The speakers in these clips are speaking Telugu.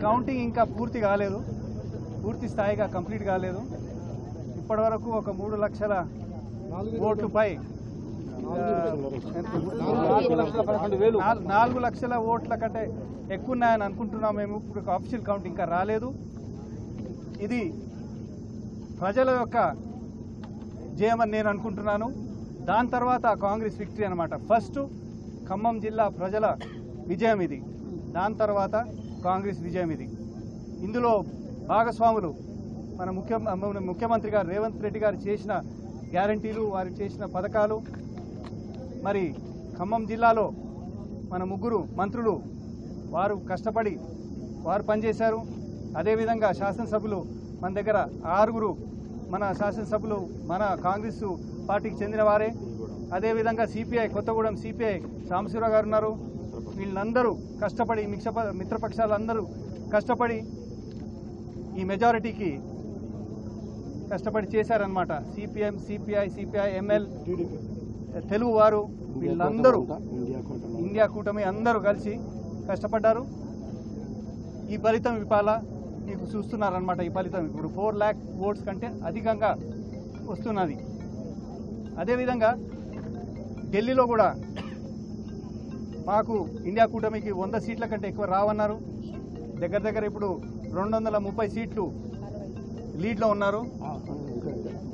కౌంటింగ్ ఇంకా పూర్తి కాలేదు, పూర్తి స్థాయిగా కంప్లీట్ కాలేదు. ఇప్పటి వరకు ఒక 3 లక్షల ఓట్లపై 4 లక్షల ఓట్ల కంటే ఎక్కువ ఉన్నాయని అనుకుంటున్నాం మేము. ఇప్పుడు ఆఫీషియల్ కౌంట్ ఇంకా రాలేదు. ఇది ప్రజల యొక్క జయమని నేను అనుకుంటున్నాను. దాని తర్వాత కాంగ్రెస్ విక్టరీ అనమాట. ఫస్ట్ ఖమ్మం జిల్లా ప్రజల విజయం ఇది, దాని తర్వాత కాంగ్రెస్ విజయం ఇది. ఇందులో భాగస్వాములు మన ముఖ్యమంత్రి గారు రేవంత్ రెడ్డి గారు చేసిన గ్యారంటీలు, వారు చేసిన పథకాలు. మరి ఖమ్మం జిల్లాలో మన 3 మంత్రులు వారు కష్టపడి వారు పనిచేశారు. అదేవిధంగా శాసనసభ్యులు మన దగ్గర 6 మన శాసనసభ్యులు మన కాంగ్రెస్ పార్టీకి చెందిన వారే. అదేవిధంగా సిపిఐ కొత్తగూడెం సిపిఐ సాంబశివరావు గారు ఉన్నారు. వీళ్ళందరూ కష్టపడి మిత్రపక్షాలందరూ కష్టపడి ఈ మెజారిటీకి కష్టపడి చేశారనమాట. సిపిఎం, సిపిఐ, ఎంఎల్, తెలుగు వారు వీళ్ళందరూ ఇండియా కూటమి అందరూ కలిసి కష్టపడ్డారు. ఈ ఫలితం ఇవాళ మీకు చూస్తున్నారనమాట. ఈ ఫలితం ఇప్పుడు 4 లాక్ ఓట్స్ కంటే అధికంగా వస్తున్నది. అదేవిధంగా ఢిల్లీలో కూడా మాకు ఇండియా కూటమికి 100 సీట్ల కంటే ఎక్కువ రావన్నారు. దగ్గర ఇప్పుడు 230 సీట్లు లీడ్లో ఉన్నారు.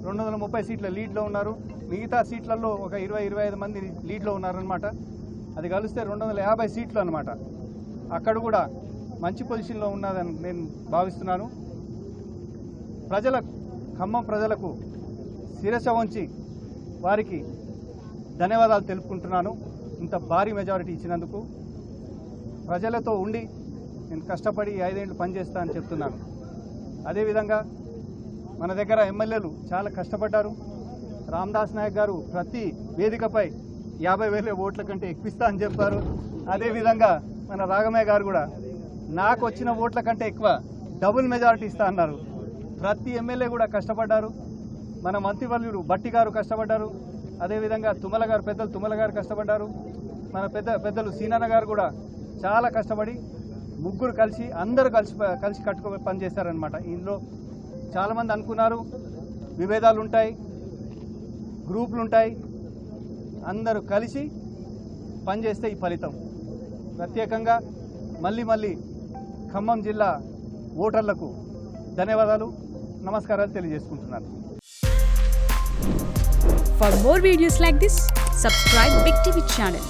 230 సీట్ల లీడ్లో ఉన్నారు. మిగతా సీట్లలో ఒక 20-25 మంది లీడ్లో ఉన్నారనమాట. అది కలిస్తే 250 సీట్లు అనమాట. అక్కడ కూడా మంచి పొజిషన్లో ఉన్నదని నేను భావిస్తున్నాను. ఖమ్మం ప్రజలకు శిరస వంచి వారికి ధన్యవాదాలు తెలుపుకుంటున్నాను. ఇంత భారీ మెజారిటీ ఇచ్చినందుకు. ప్రజలతో ఉండి నేను కష్టపడి 5 ఏళ్ళు పనిచేస్తా అని చెప్తున్నాను. అదేవిధంగా మన దగ్గర ఎమ్మెల్యేలు చాలా కష్టపడ్డారు. రామదాస్ నాయక్ గారు ప్రతి వేదికపై 50,000 ఓట్ల కంటే ఎక్కువిస్తా అని చెప్పారు. అదేవిధంగా మన రాఘమయ్య గారు కూడా నాకు వచ్చిన ఓట్ల కంటే ఎక్కువ డబుల్ మెజారిటీ ఇస్తా అన్నారు. ప్రతి ఎమ్మెల్యే కూడా కష్టపడ్డారు. మన మంత్రివర్యులు బట్టి గారు కష్టపడ్డారు. అదేవిధంగా పెద్దలు తుమ్మల గారు కష్టపడ్డారు. మన పెద్దలు సీనన్న గారు కూడా చాలా కష్టపడి అందరూ కలిసి కట్టుకో పనిచేస్తారనమాట. ఇందులో చాలామంది అనుకున్నారు విభేదాలు ఉంటాయి, గ్రూపులు ఉంటాయి. అందరూ కలిసి పనిచేస్తే ఈ ఫలితం. ప్రత్యేకంగా మళ్ళీ ఖమ్మం జిల్లా ఓటర్లకు ధన్యవాదాలు, నమస్కారాలు తెలియజేసుకుంటున్నాను. For more videos like this, subscribe Big TV channel.